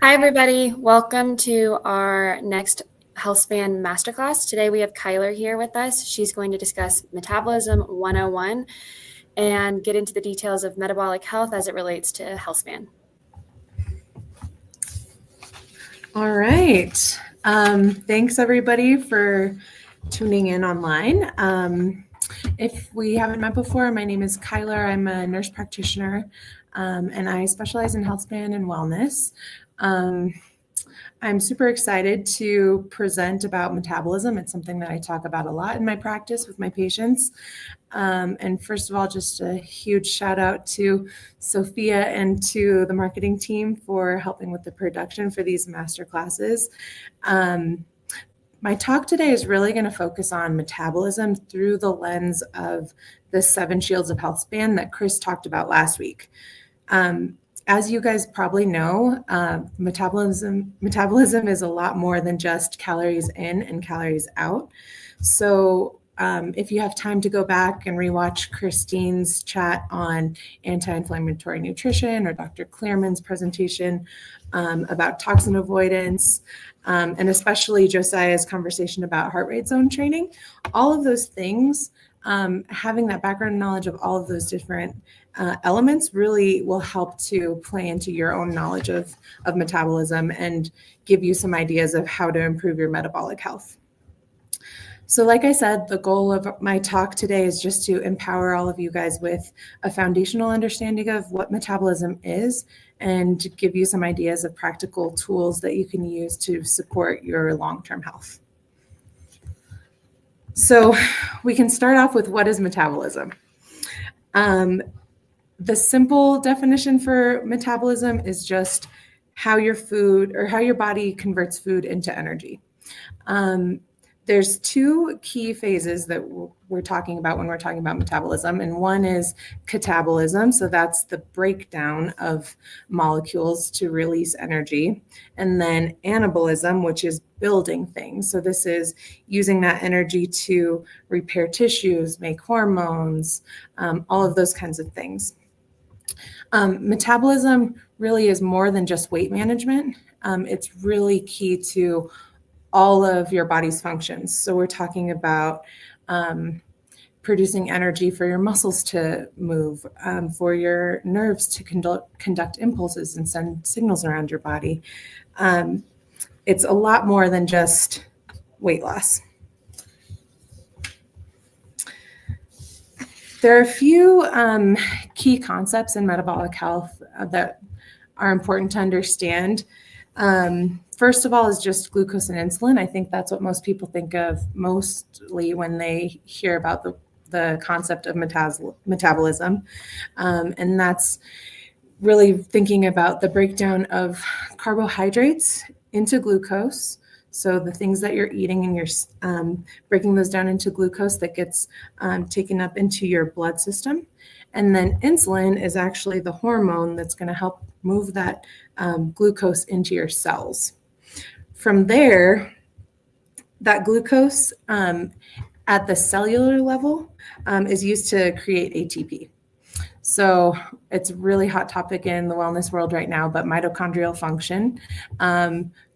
Hi, everybody. Welcome to our next Healthspan Masterclass. Today we have Kyler here with us. She's going to discuss Metabolism 101 and get into the details of metabolic health as it relates to Healthspan. All right. Thanks, everybody, for tuning in online. If we haven't met before, my name is Kyler. I'm a nurse practitioner, and I specialize in healthspan and wellness. I'm super excited to present about metabolism. It's something that I talk about a lot in my practice with my patients. And first of all, just a huge shout out to Sophia and to the marketing team for helping with the production for these master classes. My talk today is really going to focus on metabolism through the lens of the 7 shields of health span that Chris talked about last week. As you guys probably know, metabolism is a lot more than just calories in and calories out. So if you have time to go back and rewatch Christine's chat on anti-inflammatory nutrition or Dr. Clearman's presentation about toxin avoidance, and especially Josiah's conversation about heart rate zone training, all of those things, having that background knowledge of all of those different elements really will help to play into your own knowledge of metabolism and give you some ideas of how to improve your metabolic health. So like I said, the goal of my talk today is just to empower all of you guys with a foundational understanding of what metabolism is and give you some ideas of practical tools that you can use to support your long-term health. So we can start off with what is metabolism. The simple definition for metabolism is just how your food or how your body converts food into energy. There's 2 key phases that we're talking about when we're talking about metabolism, and one is catabolism, so that's the breakdown of molecules to release energy, and then anabolism, which is building things. So this is using that energy to repair tissues, make hormones, all of those kinds of things. Metabolism really is more than just weight management. It's really key to all of your body's functions. So we're talking about producing energy for your muscles to move, for your nerves to conduct impulses and send signals around your body. It's a lot more than just weight loss. There are a few key concepts in metabolic health that are important to understand. First of all is just glucose and insulin. I think that's what most people think of mostly when they hear about the concept of metabolism. And that's really thinking about the breakdown of carbohydrates into glucose. So the things that you're eating and you're breaking those down into glucose that gets taken up into your blood system. And then insulin is actually the hormone that's going to help move that glucose into your cells. From there, that glucose at the cellular level is used to create ATP. So it's a really hot topic in the wellness world right now, but mitochondrial function,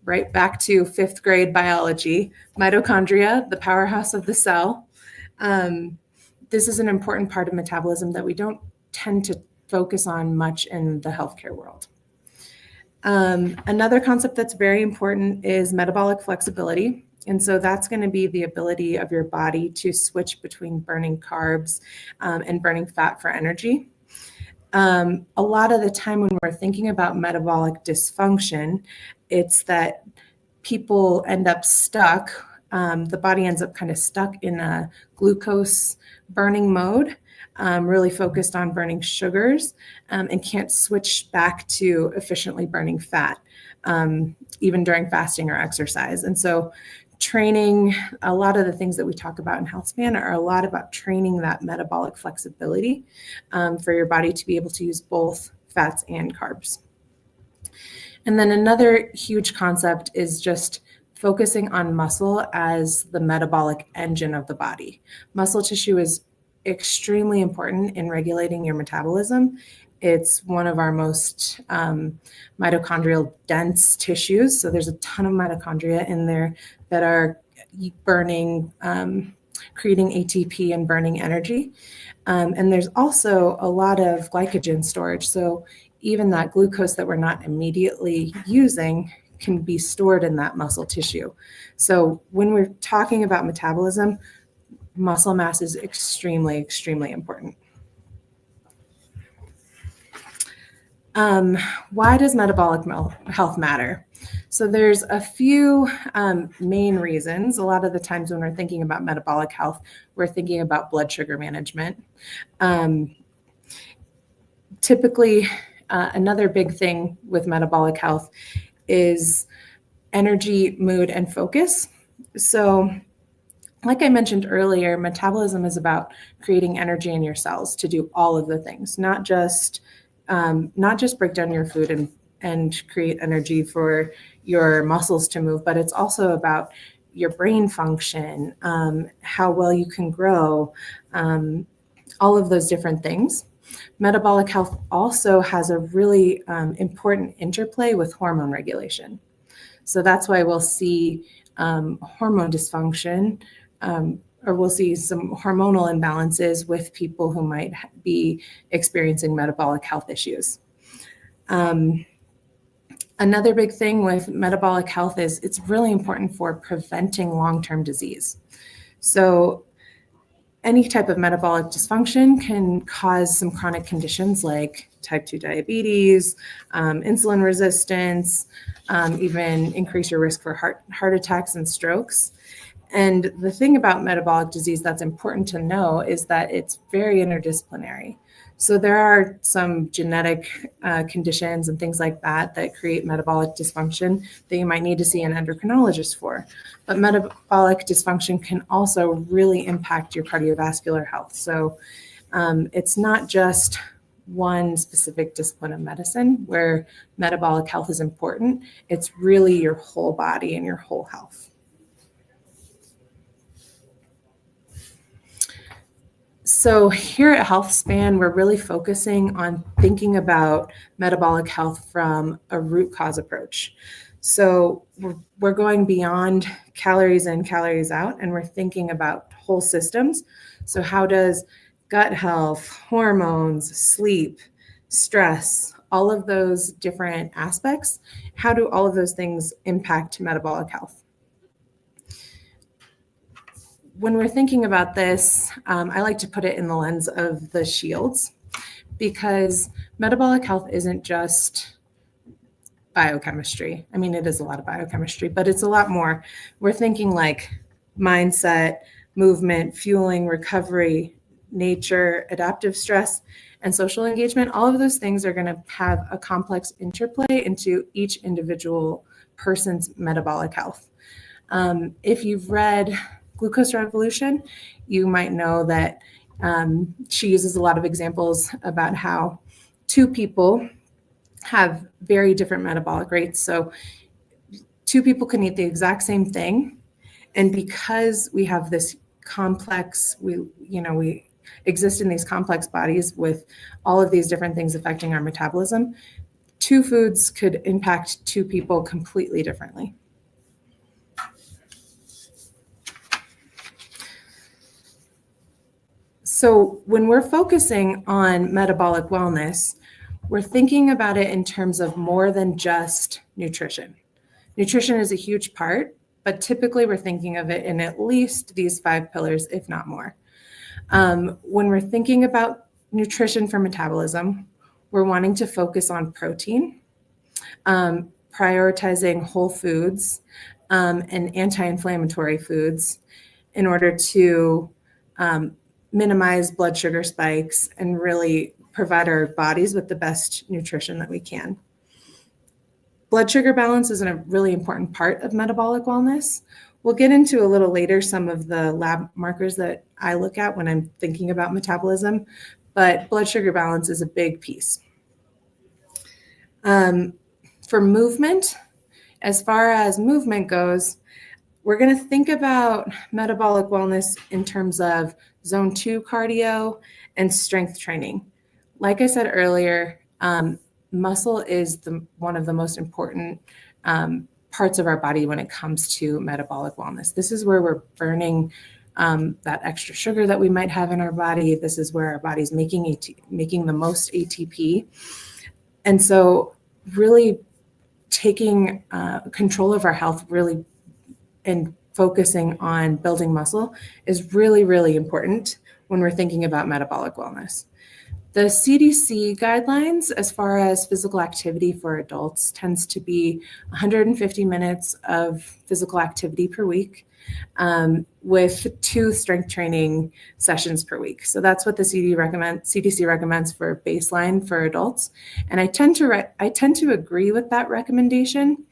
right back to 5th grade biology, mitochondria, the powerhouse of the cell. This is an important part of metabolism that we don't tend to focus on much in the healthcare world. Another concept that's very important is metabolic flexibility. And so that's going to be the ability of your body to switch between burning carbs and burning fat for energy. A lot of the time when we're thinking about metabolic dysfunction, it's that people end up stuck. The body ends up kind of stuck in a glucose burning mode, really focused on burning sugars, and can't switch back to efficiently burning fat, even during fasting or exercise. And so training, a lot of the things that we talk about in Healthspan are a lot about training that metabolic flexibility for your body to be able to use both fats and carbs. And then another huge concept is just focusing on muscle as the metabolic engine of the body. Muscle tissue is extremely important in regulating your metabolism. It's one of our most mitochondrial dense tissues. So there's a ton of mitochondria in there that are burning, creating ATP and burning energy. And there's also a lot of glycogen storage. So even that glucose that we're not immediately using can be stored in that muscle tissue. So when we're talking about metabolism, muscle mass is extremely, extremely important. Why does metabolic health matter? So there's a few main reasons. A lot of the times when we're thinking about metabolic health, we're thinking about blood sugar management. Typically, another big thing with metabolic health is energy, mood, and focus. So like I mentioned earlier, metabolism is about creating energy in your cells to do all of the things, not just break down your food and create energy for your muscles to move, but it's also about your brain function, how well you can grow, all of those different things. Metabolic health also has a really important interplay with hormone regulation. So that's why we'll see hormone dysfunction, or we'll see some hormonal imbalances with people who might be experiencing metabolic health issues. Another big thing with metabolic health is it's really important for preventing long-term disease. So any type of metabolic dysfunction can cause some chronic conditions like type 2 diabetes, insulin resistance, even increase your risk for heart attacks and strokes. And the thing about metabolic disease that's important to know is that it's very interdisciplinary. So there are some genetic conditions and things like that that create metabolic dysfunction that you might need to see an endocrinologist for. But metabolic dysfunction can also really impact your cardiovascular health. So it's not just one specific discipline of medicine where metabolic health is important. It's really your whole body and your whole health. So here at Healthspan, we're really focusing on thinking about metabolic health from a root cause approach. So we're going beyond calories in, calories out, and we're thinking about whole systems. So how does gut health, hormones, sleep, stress, all of those different aspects, how do all of those things impact metabolic health? When we're thinking about this, I like to put it in the lens of the shields, because metabolic health isn't just biochemistry. I mean, it is a lot of biochemistry, but it's a lot more. We're thinking like mindset, movement, fueling, recovery, nature, adaptive stress, and social engagement. All of those things are going to have a complex interplay into each individual person's metabolic health. If you've read Glucose Revolution, you might know that she uses a lot of examples about how two people have very different metabolic rates. So two people can eat the exact same thing, and because we have this complex, we exist in these complex bodies with all of these different things affecting our metabolism, two foods could impact two people completely differently. So when we're focusing on metabolic wellness, we're thinking about it in terms of more than just nutrition. Nutrition is a huge part, but typically we're thinking of it in at least these 5 pillars, if not more. When we're thinking about nutrition for metabolism, we're wanting to focus on protein, prioritizing whole foods and anti-inflammatory foods in order to minimize blood sugar spikes and really provide our bodies with the best nutrition that we can. Blood sugar balance is a really important part of metabolic wellness. We'll get into a little later some of the lab markers that I look at when I'm thinking about metabolism, but blood sugar balance is a big piece. For movement, as far as movement goes, we're going to think about metabolic wellness in terms of zone 2 cardio and strength training. like I said earlier, muscle is one of the most important parts of our body when it comes to metabolic wellness. This is where we're burning that extra sugar that we might have in our body. This is where our body's making the most ATP. And so really taking control of our health really and focusing on building muscle is really, really important when we're thinking about metabolic wellness. The CDC guidelines, as far as physical activity for adults, tends to be 150 minutes of physical activity per week, with 2 strength training sessions per week. So that's what the CDC recommends for baseline for adults. And I tend to agree with that recommendation.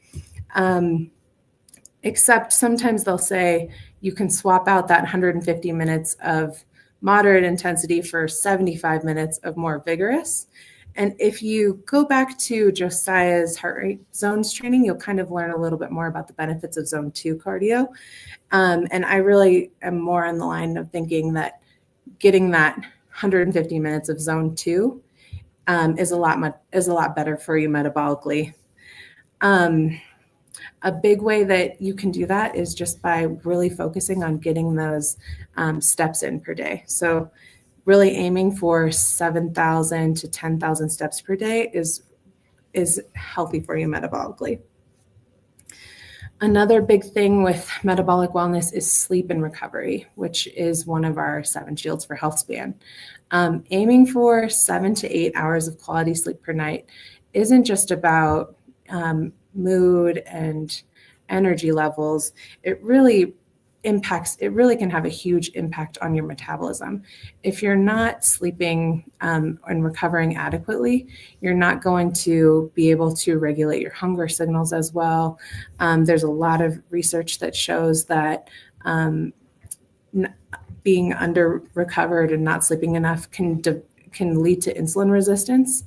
Except sometimes they'll say you can swap out that 150 minutes of moderate intensity for 75 minutes of more vigorous. And if you go back to Josiah's heart rate zones training, you'll kind of learn a little bit more about the benefits of zone 2 cardio. And I really am more on the line of thinking that getting that 150 minutes of zone 2 is a lot better for you metabolically. A big way that you can do that is just by really focusing on getting those steps in per day. So really aiming for 7,000 to 10,000 steps per day is healthy for you metabolically. Another big thing with metabolic wellness is sleep and recovery, which is one of our 7 shields for Healthspan. Aiming for 7 to 8 hours of quality sleep per night isn't just about mood and energy levels. It really can have a huge impact on your metabolism. If you're not sleeping and recovering adequately, you're not going to be able to regulate your hunger signals as well. There's a lot of research that shows that being under recovered and not sleeping enough can lead to insulin resistance.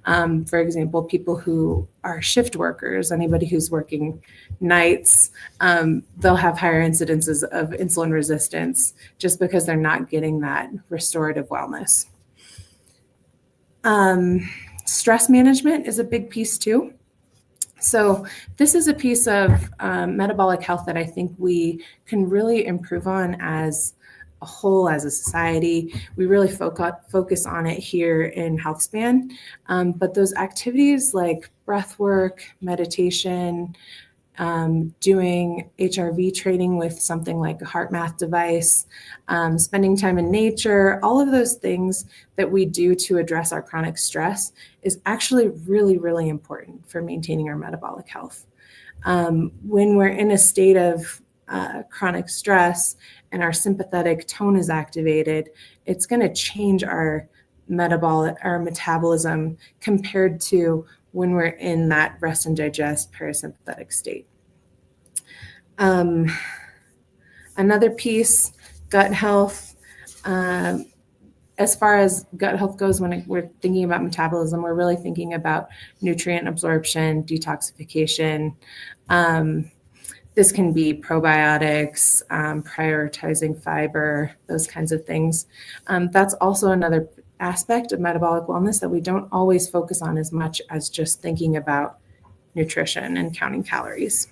For example, people who are shift workers, anybody who's working nights, they'll have higher incidences of insulin resistance just because they're not getting that restorative wellness. Stress management is a big piece too. So this is a piece of metabolic health that I think we can really improve on as a whole, as a society. We really focus on it here in Healthspan, but those activities like breath work, meditation, doing HRV training with something like a heart math device, spending time in nature, all of those things that we do to address our chronic stress is actually really, really important for maintaining our metabolic health. When we're in a state of chronic stress and our sympathetic tone is activated, it's going to change our metabolism compared to when we're in that rest and digest parasympathetic state. Another piece, gut health. As far as gut health goes, when we're thinking about metabolism, we're really thinking about nutrient absorption, detoxification. This can be probiotics, prioritizing fiber, those kinds of things. That's also another aspect of metabolic wellness that we don't always focus on as much as just thinking about nutrition and counting calories.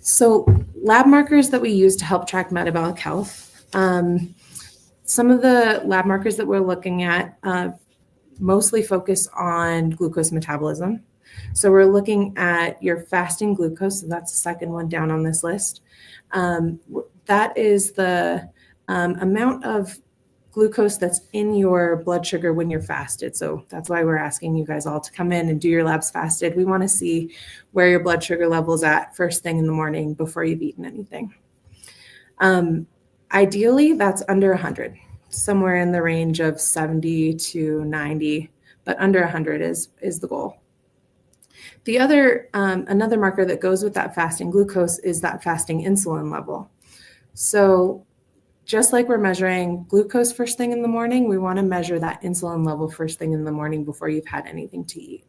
So lab markers that we use to help track metabolic health. Some of the lab markers that we're looking at mostly focus on glucose metabolism. So we're looking at your fasting glucose. So that's the second one down on this list. That is the amount of glucose that's in your blood sugar when you're fasted. So that's why we're asking you guys all to come in and do your labs fasted. We want to see where your blood sugar level's at first thing in the morning before you've eaten anything. Ideally, that's under 100, somewhere in the range of 70 to 90, but under 100 is the goal. The other, another marker that goes with that fasting glucose is that fasting insulin level. So just like we're measuring glucose first thing in the morning, we want to measure that insulin level first thing in the morning before you've had anything to eat.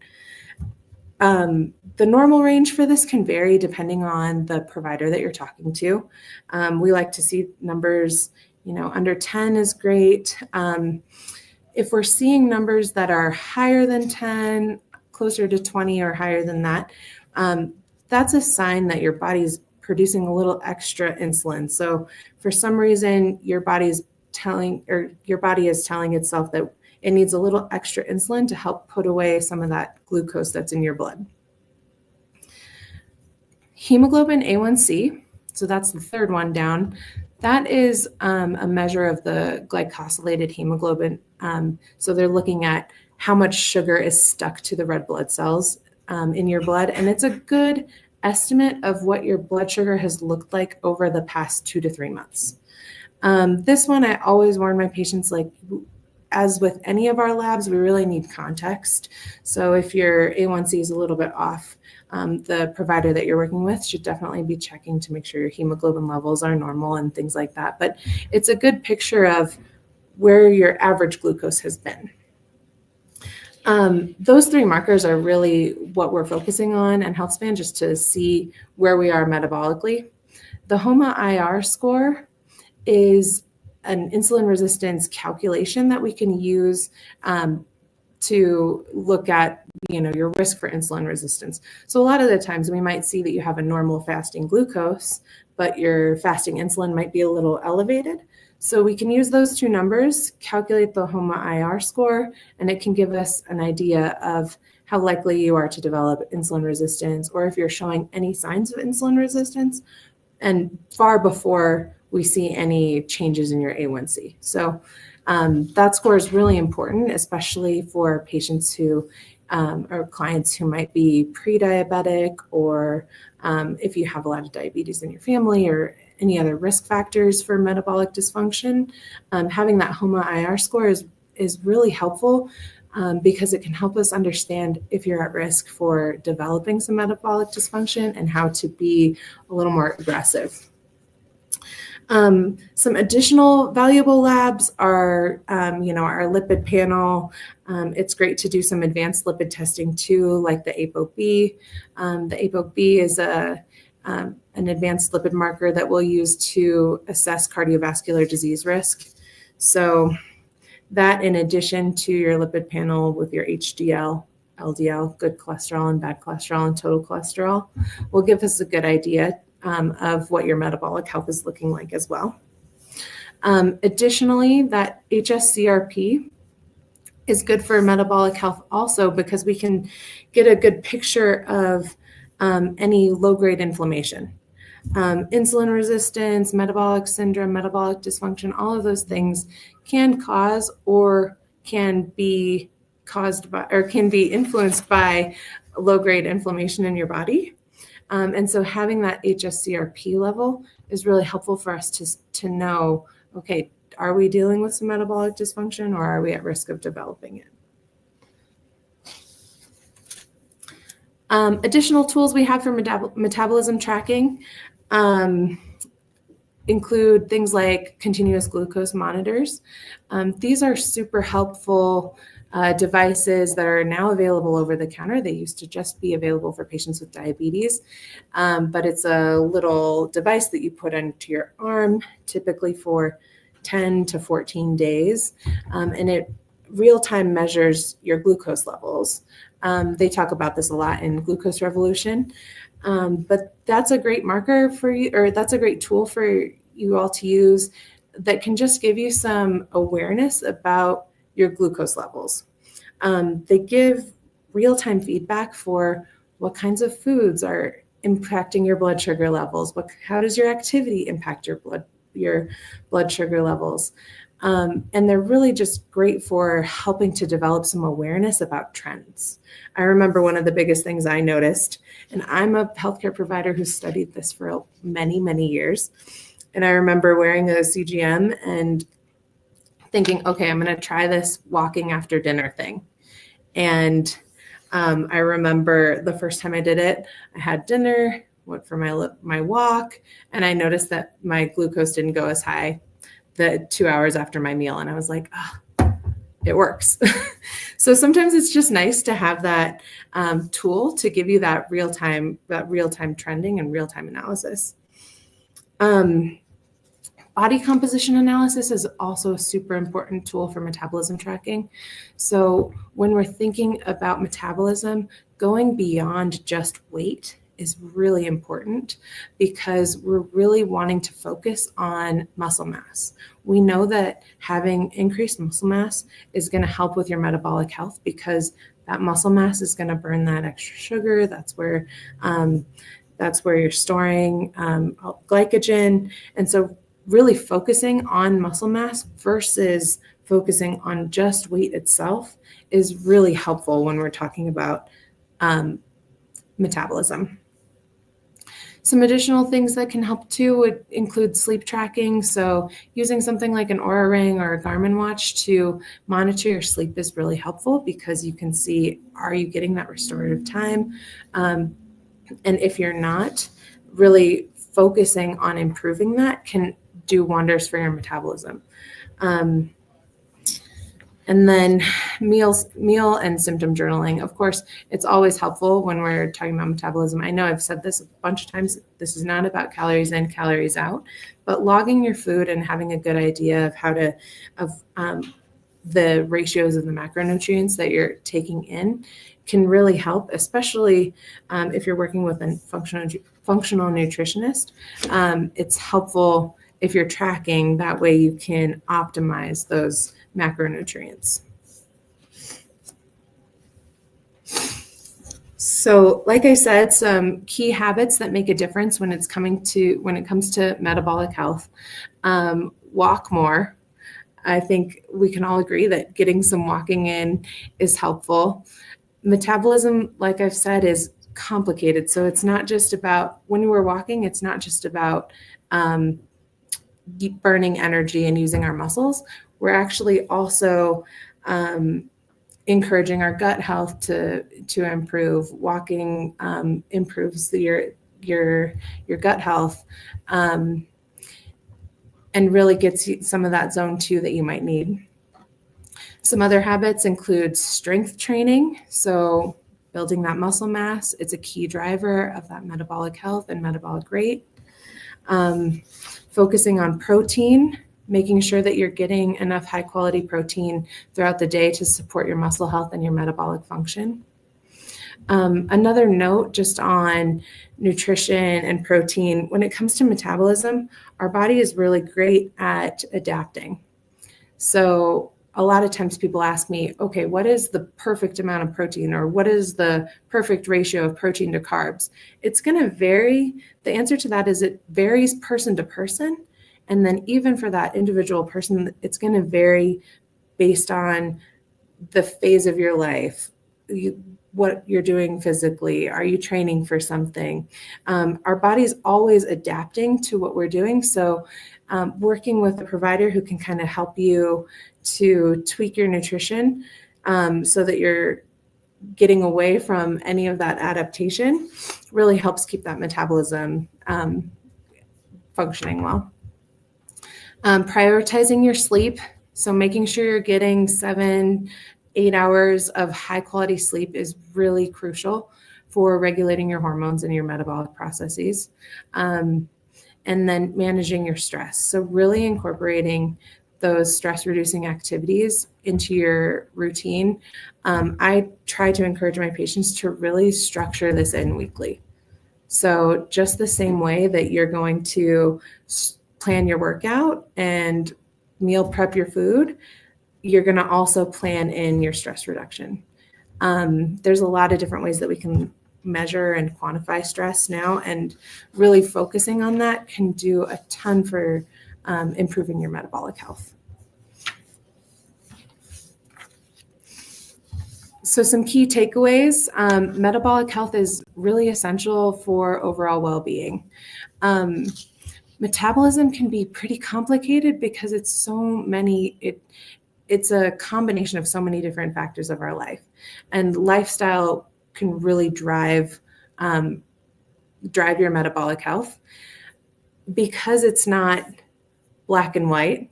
The normal range for this can vary depending on the provider that you're talking to. We like to see numbers Under 10 is great. If we're seeing numbers that are higher than 10, closer to 20 or higher than that, that's a sign that your body's producing a little extra insulin. So for some reason, your body is telling itself that it needs a little extra insulin to help put away some of that glucose that's in your blood. Hemoglobin A1C, so that's the third one down. That is a measure of the glycosylated hemoglobin. So they're looking at how much sugar is stuck to the red blood cells in your blood. And it's a good estimate of what your blood sugar has looked like over the past 2 to 3 months. This one, I always warn my patients, like, as with any of our labs, we really need context. So if your A1C is a little bit off, the provider that you're working with should definitely be checking to make sure your hemoglobin levels are normal and things like that. But it's a good picture of where your average glucose has been. Those 3 markers are really what we're focusing on in Healthspan, just to see where we are metabolically. The HOMA-IR score is an insulin resistance calculation that we can use to look at, your risk for insulin resistance. So a lot of the times we might see that you have a normal fasting glucose, but your fasting insulin might be a little elevated. So we can use those 2 numbers, calculate the HOMA-IR score, and it can give us an idea of how likely you are to develop insulin resistance, or if you're showing any signs of insulin resistance, and far before we see any changes in your A1C. So that score is really important, especially for patients who or clients who might be pre-diabetic, or if you have a lot of diabetes in your family or any other risk factors for metabolic dysfunction. Having that HOMA-IR score is really helpful because it can help us understand if you're at risk for developing some metabolic dysfunction and how to be a little more aggressive. Some additional valuable labs are, our lipid panel. It's great to do some advanced lipid testing too, like the ApoB. The ApoB is an advanced lipid marker that we'll use to assess cardiovascular disease risk. So that, in addition to your lipid panel with your HDL, LDL, good cholesterol and bad cholesterol and total cholesterol, will give us a good idea of what your metabolic health is looking like as well. Additionally, that HSCRP is good for metabolic health also, because we can get a good picture of any low-grade inflammation. Insulin resistance, metabolic syndrome, metabolic dysfunction, all of those things can cause or can be caused by, or can be influenced by low-grade inflammation in your body. And so having that HSCRP level is really helpful for us to know, okay, are we dealing with some metabolic dysfunction, or are we at risk of developing it? Additional tools we have for metabolism tracking include things like continuous glucose monitors. These are super helpful devices that are now available over the counter. They used to just be available for patients with diabetes, but it's a little device that you put into your arm, typically for 10 to 14 days, and it real-time measures your glucose levels. They talk about this a lot in Glucose Revolution, but that's a great marker for you, or that's a great tool for you all to use that can just give you some awareness about your glucose levels. They give real-time feedback for what kinds of foods are impacting your blood sugar levels. How does your activity impact your blood sugar levels? And they're really just great for helping to develop some awareness about trends. I remember one of the biggest things I noticed, and I'm a healthcare provider who studied this for many, many years. And I remember wearing a CGM and thinking, okay, I'm going to try this walking after dinner thing. And I remember the first time I did it, I had dinner, went for my walk, and I noticed that my glucose didn't go as high the 2 hours after my meal. And I was like, oh, it works. So sometimes it's just nice to have that tool to give you that real-time trending and real-time analysis. Body composition analysis is also a super important tool for metabolism tracking. So when we're thinking about metabolism, going beyond just weight is really important because we're really wanting to focus on muscle mass. We know that having increased muscle mass is going to help with your metabolic health because that muscle mass is going to burn that extra sugar. That's where you're storing glycogen. And so really focusing on muscle mass versus focusing on just weight itself is really helpful when we're talking about metabolism. Some additional things that can help too would include sleep tracking. So using something like an Oura Ring or a Garmin watch to monitor your sleep is really helpful because you can see, are you getting that restorative time? And if you're not, really focusing on improving that can do wonders for your metabolism. And then meal and symptom journaling. Of course, it's always helpful when we're talking about metabolism. I know I've said this a bunch of times. This is not about calories in, calories out, but logging your food and having a good idea of the ratios of the macronutrients that you're taking in can really help, especially if you're working with a functional nutritionist. It's helpful if you're tracking, that way you can optimize those macronutrients. So like I said, some key habits that make a difference when it comes to metabolic health. Walk more. I think we can all agree that getting some walking in is helpful. Metabolism, like I've said, is complicated. So it's not just about, when we're walking, it's not just about burning energy and using our muscles. We're actually also encouraging our gut health to improve. Walking improves your gut health and really gets you some of that zone 2 that you might need. Some other habits include strength training. So building that muscle mass, it's a key driver of that metabolic health and metabolic rate. Focusing on protein, making sure that you're getting enough high quality protein throughout the day to support your muscle health and your metabolic function. Another note just on nutrition and protein, when it comes to metabolism, our body is really great at adapting. So a lot of times people ask me, okay, what is the perfect amount of protein, or what is the perfect ratio of protein to carbs? It's going to vary. The answer to that is it varies person to person. And then even for that individual person, it's going to vary based on the phase of your life, what you're doing physically. Are you training for something? Our body's always adapting to what we're doing. So working with a provider who can kind of help you to tweak your nutrition so that you're getting away from any of that adaptation really helps keep that metabolism functioning well. Prioritizing your sleep. So making sure you're getting 7-8 hours of high quality sleep is really crucial for regulating your hormones and your metabolic processes. And then managing your stress. So really incorporating those stress reducing activities into your routine. I try to encourage my patients to really structure this in weekly. So just the same way that you're going to plan your workout and meal prep your food, you're going to also plan in your stress reduction. There's a lot of different ways that we can measure and quantify stress now, and really focusing on that can do a ton for improving your metabolic health. So some key takeaways, metabolic health is really essential for overall well-being. Metabolism can be pretty complicated because it's a combination of so many different factors of our life, and lifestyle can really drive your metabolic health because it's not black and white,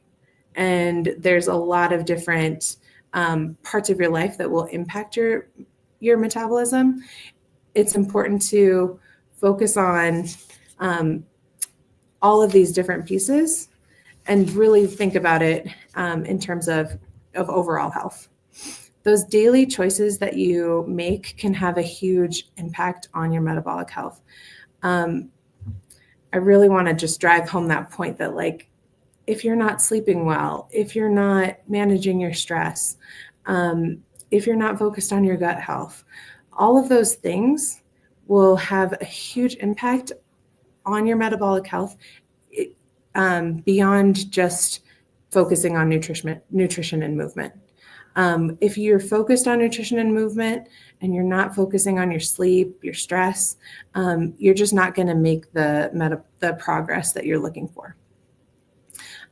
and there's a lot of different parts of your life that will impact your metabolism. It's important to focus on all of these different pieces and really think about it in terms of overall health. Those daily choices that you make can have a huge impact on your metabolic health. I really want to just drive home that point that, like, if you're not sleeping well, if you're not managing your stress, if you're not focused on your gut health, all of those things will have a huge impact on your metabolic health beyond just focusing on nutrition and movement. If you're focused on nutrition and movement and you're not focusing on your sleep, your stress, you're just not going to make the progress that you're looking for.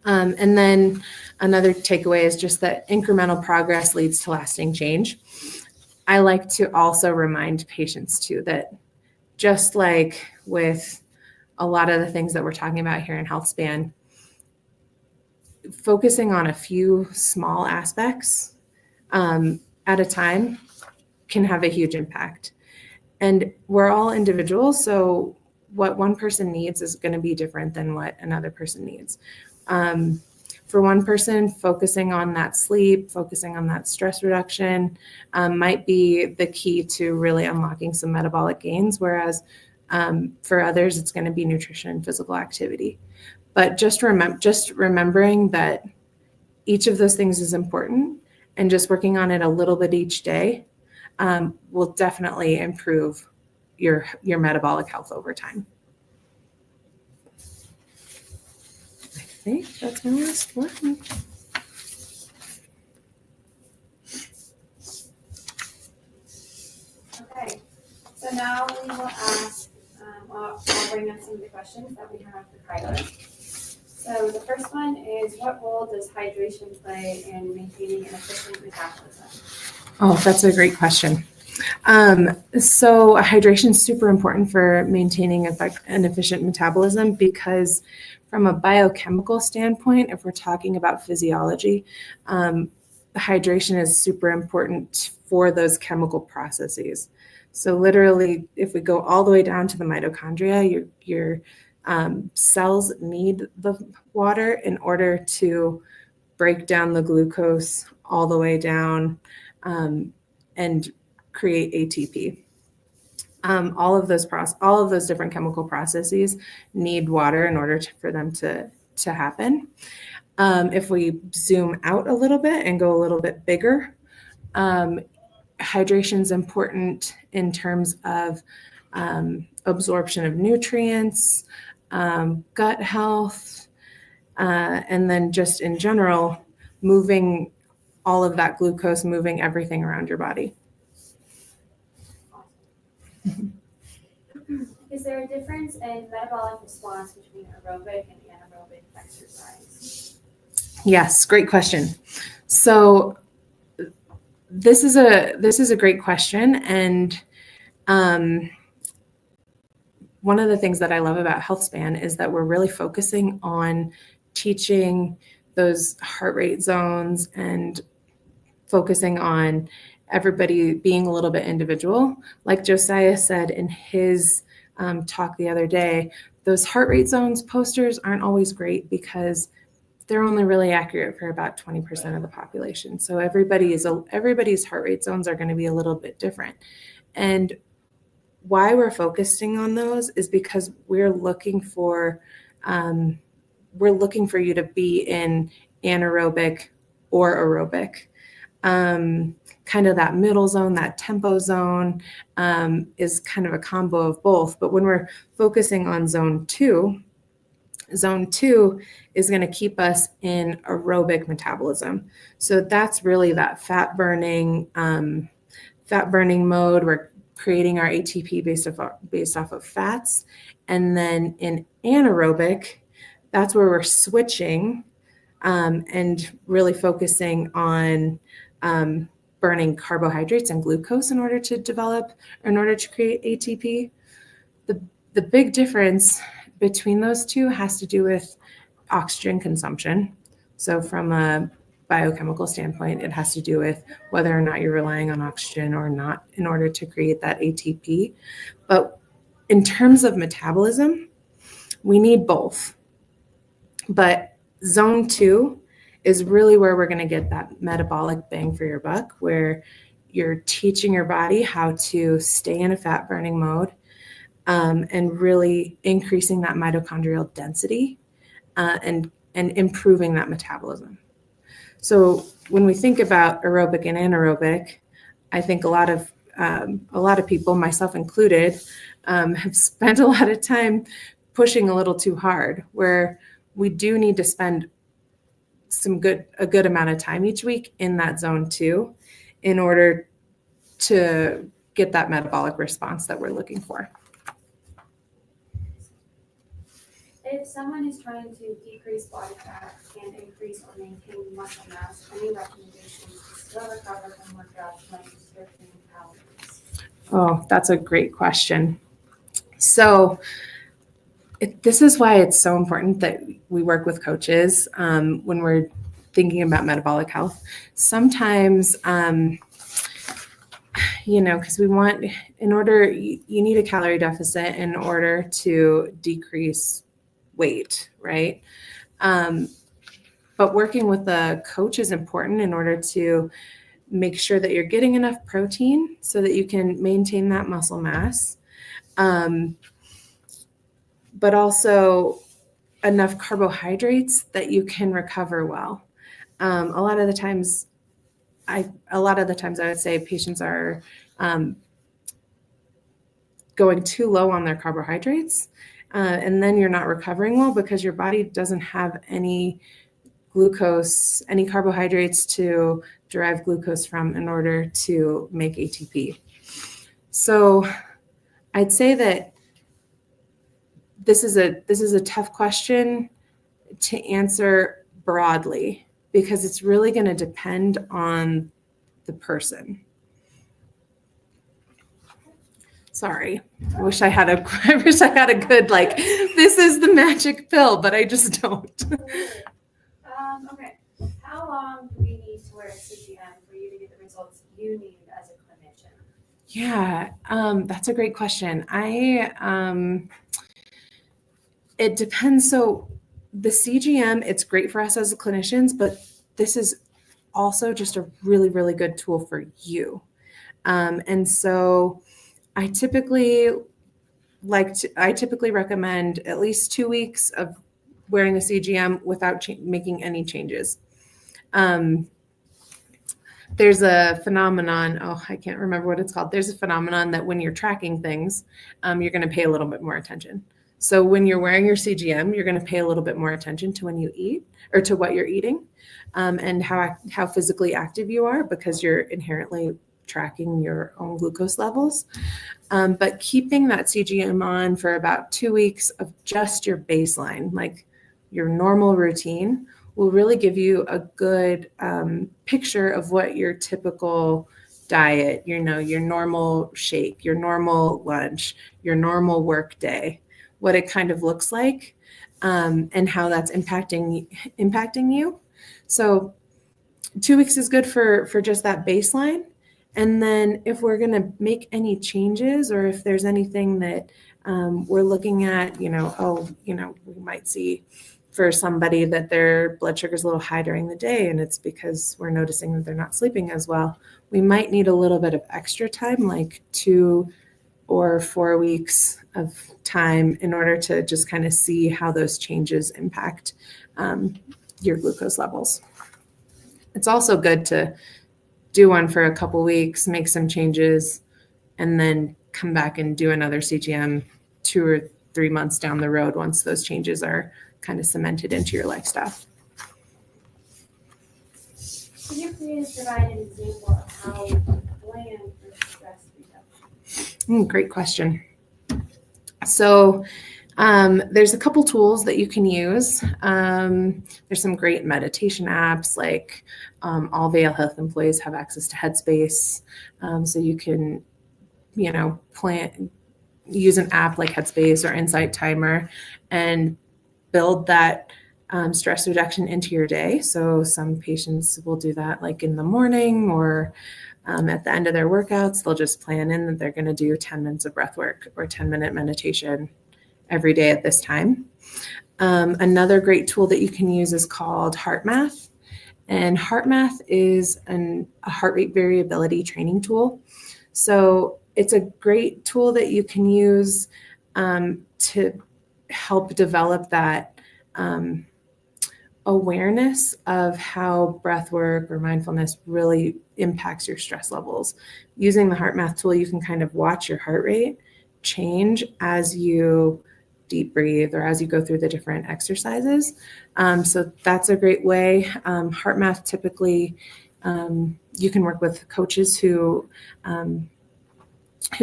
And then another takeaway is just that incremental progress leads to lasting change. I like to also remind patients too that just like with a lot of the things that we're talking about here in Healthspan, focusing on a few small aspects at a time can have a huge impact. And we're all individuals, so what one person needs is going to be different than what another person needs. For one person, focusing on that sleep, focusing on that stress reduction might be the key to really unlocking some metabolic gains, whereas for others, it's going to be nutrition and physical activity. But just remembering that each of those things is important, and just working on it a little bit each day will definitely improve your metabolic health over time. I think that's my last one. Okay, so now we will ask, I'll bring up some of the questions that we have for Kyler. So the first one is, what role does hydration play in maintaining an efficient metabolism? Oh, that's a great question. So hydration is super important for maintaining an efficient metabolism because from a biochemical standpoint, if we're talking about physiology, hydration is super important for those chemical processes. So literally, if we go all the way down to the mitochondria, your cells need the water in order to break down the glucose all the way down and create ATP. All of those different chemical processes need water in order for them to happen. If we zoom out a little bit and go a little bit bigger, hydration is important in terms of absorption of nutrients, gut health, and then just in general, moving all of that glucose, moving everything around your body. Is there a difference in metabolic response between aerobic and anaerobic exercise? Yes, great question. So this is a great question, and one of the things that I love about Healthspan is that we're really focusing on teaching those heart rate zones and focusing on everybody being a little bit individual. Like Josiah said in his talk the other day, those heart rate zones posters aren't always great because they're only really accurate for about 20% of the population. So everybody's heart rate zones are going to be a little bit different. And why we're focusing on those is because we're looking for you to be in anaerobic or aerobic. Kind of that middle zone, that tempo zone is kind of a combo of both. But when we're focusing on zone two is going to keep us in aerobic metabolism. So that's really that fat burning mode. We're creating our ATP based off of fats. And then in anaerobic, that's where we're switching and really focusing on burning carbohydrates and glucose in order to create ATP. The big difference between those two has to do with oxygen consumption. So from a biochemical standpoint, it has to do with whether or not you're relying on oxygen or not in order to create that ATP. But in terms of metabolism, we need both. But Zone 2 is really where we're going to get that metabolic bang for your buck, where you're teaching your body how to stay in a fat burning mode, and really increasing that mitochondrial density, and improving that metabolism. So when we think about aerobic and anaerobic, I think a lot of people, myself included, have spent a lot of time pushing a little too hard, where we do need to spend a good amount of time each week in that zone 2 in order to get that metabolic response that we're looking for. If someone is trying to decrease body fat and increase or maintain muscle mass, any recommendations to still recover from workouts like restricting calories? Oh, that's a great question. So this is why it's so important that we work with coaches when we're thinking about metabolic health. Sometimes, because we want, you need a calorie deficit in order to decrease weight, right? But working with a coach is important in order to make sure that you're getting enough protein so that you can maintain that muscle mass, but also enough carbohydrates that you can recover well. A lot of the times I would say patients are going too low on their carbohydrates, and then you're not recovering well because your body doesn't have any glucose, any carbohydrates to derive glucose from in order to make ATP. So I'd say that this is a tough question to answer broadly because it's really going to depend on the person. Sorry, I wish I had a good, like, this is the magic pill, but I just don't. Okay, how long do we need to wear a CGM for you to get the results you need as a clinician? Yeah, that's a great question. It depends. So the CGM, it's great for us as clinicians, but this is also just a really, really good tool for you. And so I typically recommend at least 2 weeks of wearing the CGM without making any changes. There's a phenomenon, I can't remember what it's called. There's a phenomenon that when you're tracking things, you're going to pay a little bit more attention. So when you're wearing your CGM, you're going to pay a little bit more attention to when you eat or to what you're eating, and how physically active you are because you're inherently tracking your own glucose levels. But keeping that CGM on for about 2 weeks of just your baseline, like your normal routine, will really give you a good picture of what your typical diet, your normal shake, your normal lunch, your normal work day, what it kind of looks like, and how that's impacting you. So 2 weeks is good for just that baseline. And then if we're going to make any changes or if there's anything that we're looking at, we might see for somebody that their blood sugar is a little high during the day and it's because we're noticing that they're not sleeping as well, we might need a little bit of extra time, like 2 or 4 weeks of time in order to just kind of see how those changes impact your glucose levels. It's also good to do one for a couple weeks, make some changes, and then come back and do another CGM 2 or 3 months down the road once those changes are kind of cemented into your lifestyle. Can you please provide an example of how you plan for stress reduction? Great question. So there's a couple tools that you can use. There's some great meditation apps, like all Vail Health employees have access to Headspace. So you can, use an app like Headspace or Insight Timer and build that stress reduction into your day. So some patients will do that like in the morning or at the end of their workouts. They'll just plan in that they're going to do 10 minutes of breath work or 10-minute meditation. every day at this time. Another great tool that you can use is called HeartMath. And HeartMath is a heart rate variability training tool. So it's a great tool that you can use to help develop that awareness of how breath work or mindfulness really impacts your stress levels. Using the HeartMath tool, you can kind of watch your heart rate change as you deep breathe or as you go through the different exercises. So that's a great way. HeartMath typically, you can work with coaches who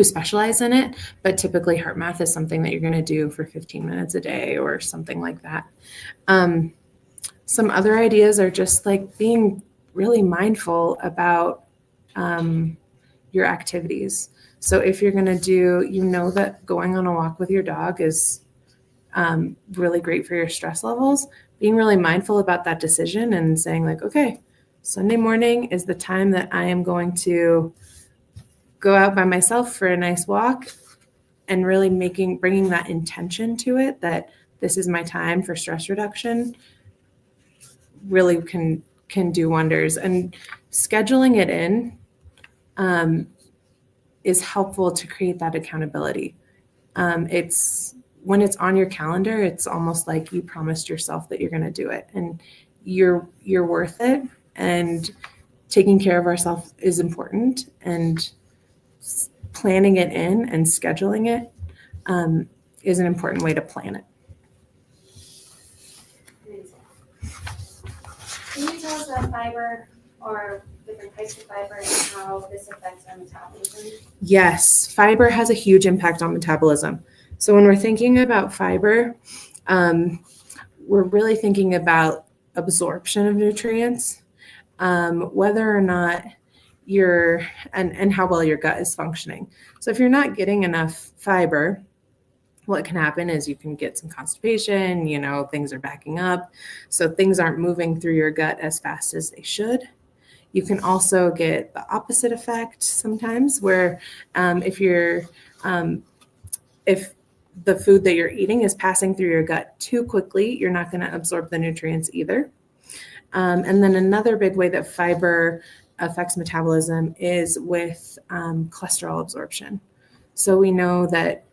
specialize in it, but typically HeartMath is something that you're going to do for 15 minutes a day or something like that. Some other ideas are just like being really mindful about your activities. So if you're going to do, that going on a walk with your dog is really great for your stress levels, being really mindful about that decision and saying like, okay, Sunday morning is the time that I am going to go out by myself for a nice walk, and really bringing that intention to it, that this is my time for stress reduction, really can do wonders. And scheduling it in is helpful to create that accountability. When it's on your calendar, it's almost like you promised yourself that you're going to do it, and you're worth it. And taking care of ourselves is important, and planning it in and scheduling it is an important way to plan it. Can you tell us about fiber or different types of fiber and how this affects our metabolism? Yes, fiber has a huge impact on metabolism. So when we're thinking about fiber, we're really thinking about absorption of nutrients, whether or not and how well your gut is functioning. So if you're not getting enough fiber, what can happen is you can get some constipation, things are backing up. So things aren't moving through your gut as fast as they should. You can also get the opposite effect sometimes, where if the food that you're eating is passing through your gut too quickly, you're not going to absorb the nutrients either. And then another big way that fiber affects metabolism is with cholesterol absorption. So we know that,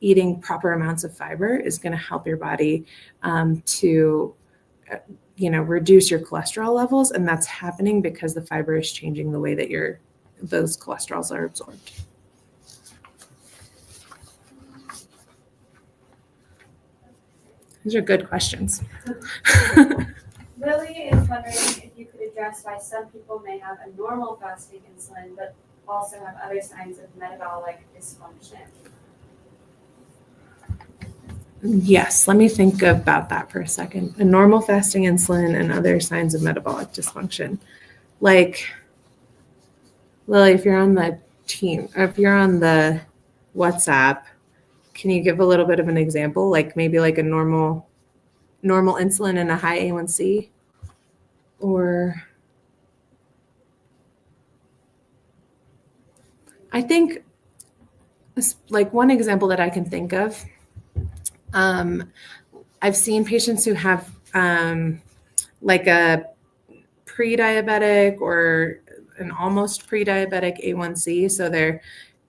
eating proper amounts of fiber is going to help your body to reduce your cholesterol levels. And that's happening because the fiber is changing the way that those cholesterols are absorbed. These are good questions. Lily is wondering if you could address why some people may have a normal fasting insulin, but also have other signs of metabolic dysfunction. Yes, let me think about that for a second. A normal fasting insulin and other signs of metabolic dysfunction. Like, Lily, if you're on the team, or if you're on the WhatsApp, can you give a little bit of an example? Like maybe like a normal insulin and a high A1C? Or I think like one example that I can think of, I've seen patients who have like a pre-diabetic or an almost pre-diabetic A1C. So their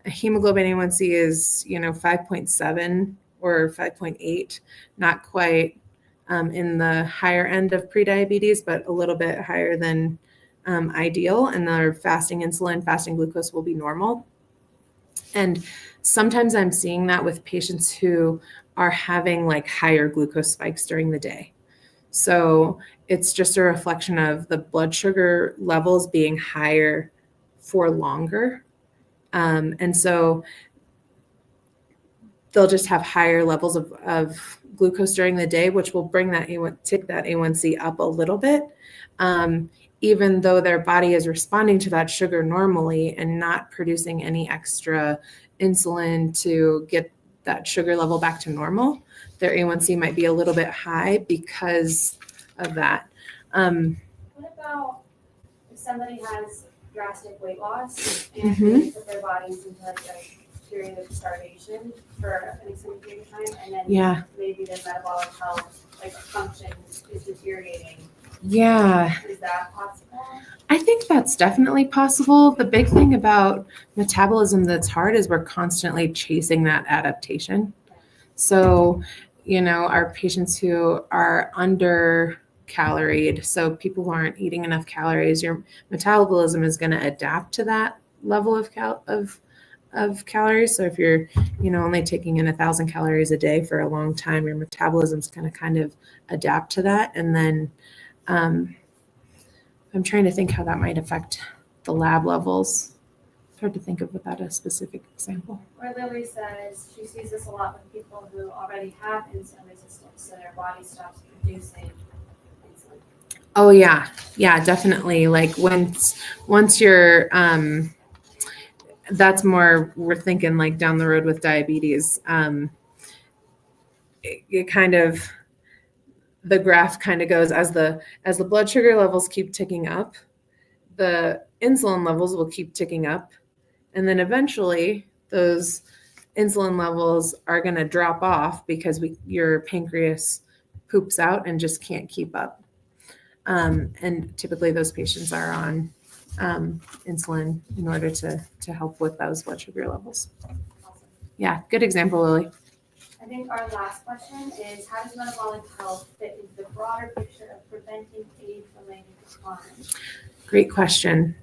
hemoglobin A1C is, 5.7 or 5.8, not quite in the higher end of prediabetes, but a little bit higher than ideal. And their fasting glucose will be normal. And sometimes I'm seeing that with patients who are having like higher glucose spikes during the day. So it's just a reflection of the blood sugar levels being higher for longer. And so they'll just have higher levels of glucose during the day, which will tick that A1C up a little bit, even though their body is responding to that sugar normally and not producing any extra insulin to get that sugar level back to normal. Their A1C might be a little bit high because of that. What about if somebody has drastic weight loss and they put their bodies into like a period of starvation for an extended period of time, and then Yeah. maybe the metabolic health, like function, is deteriorating. Yeah. Is that possible? I think that's definitely possible. The big thing about metabolism that's hard is we're constantly chasing that adaptation. So, our patients who are under caloried, so people who aren't eating enough calories, your metabolism is going to adapt to that level of calories. So if you're, only taking in 1,000 calories a day for a long time, your metabolism's going to kind of adapt to that. And then I'm trying to think how that might affect the lab levels. It's hard to think of without a specific example. Or Lily says she sees this a lot with people who already have insulin resistance, so their body stops producing insulin. Oh yeah, definitely. Like once you're, that's more, we're thinking like down the road with diabetes. It kind of, the graph kind of goes as the blood sugar levels keep ticking up, the insulin levels will keep ticking up, and then eventually those insulin levels are going to drop off because your pancreas poops out and just can't keep up. And typically those patients are on insulin in order to help with those blood sugar levels. Awesome. Yeah, good example, Lily. I think our last question is, how does metabolic health fit into the broader picture of preventing age-related decline? Great question.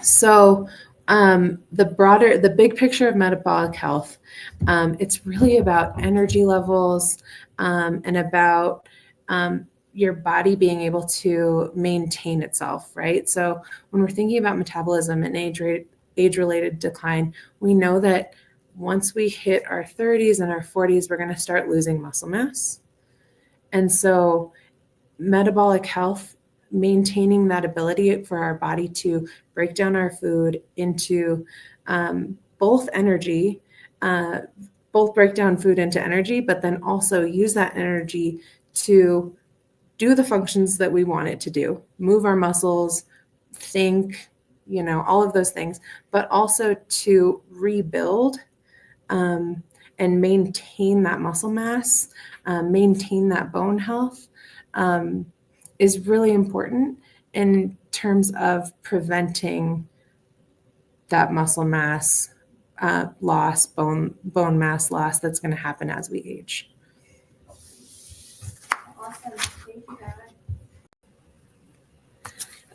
So the big picture of metabolic health, it's really about energy levels and about your body being able to maintain itself, right? So when we're thinking about metabolism and age-related decline, we know that once we hit our 30s and our 40s, we're going to start losing muscle mass. And so metabolic health, maintaining that ability for our body to break down our food into both break down food into energy, but then also use that energy to do the functions that we want it to do, move our muscles, think, all of those things, but also to rebuild and maintain that muscle mass, maintain that bone health, is really important in terms of preventing that muscle mass loss, bone mass loss that's going to happen as we age. Awesome. Thank you,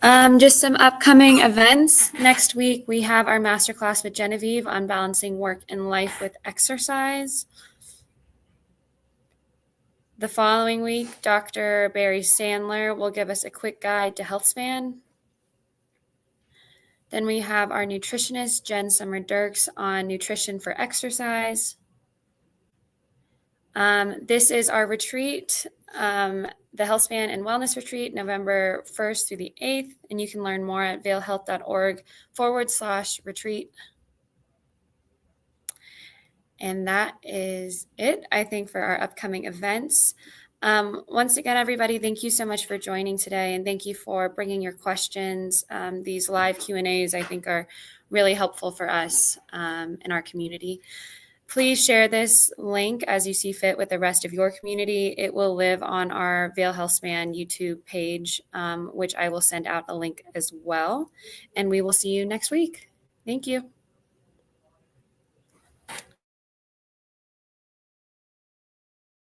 Evan. Just some upcoming events. Next week, we have our masterclass with Genevieve on balancing work and life with exercise. The following week, Dr. Barry Sandler will give us a quick guide to Healthspan. Then we have our nutritionist, Jen Summer-Dirks, on nutrition for exercise. This is our retreat, the Healthspan and Wellness Retreat, November 1st through the 8th, and you can learn more at valehealth.org/retreat. And that is it, I think, for our upcoming events. Once again, everybody, thank you so much for joining today, and thank you for bringing your questions. These live Q&As, I think, are really helpful for us in our community. Please share this link as you see fit with the rest of your community. It will live on our Vail Healthspan YouTube page, which I will send out a link as well. And we will see you next week. Thank you.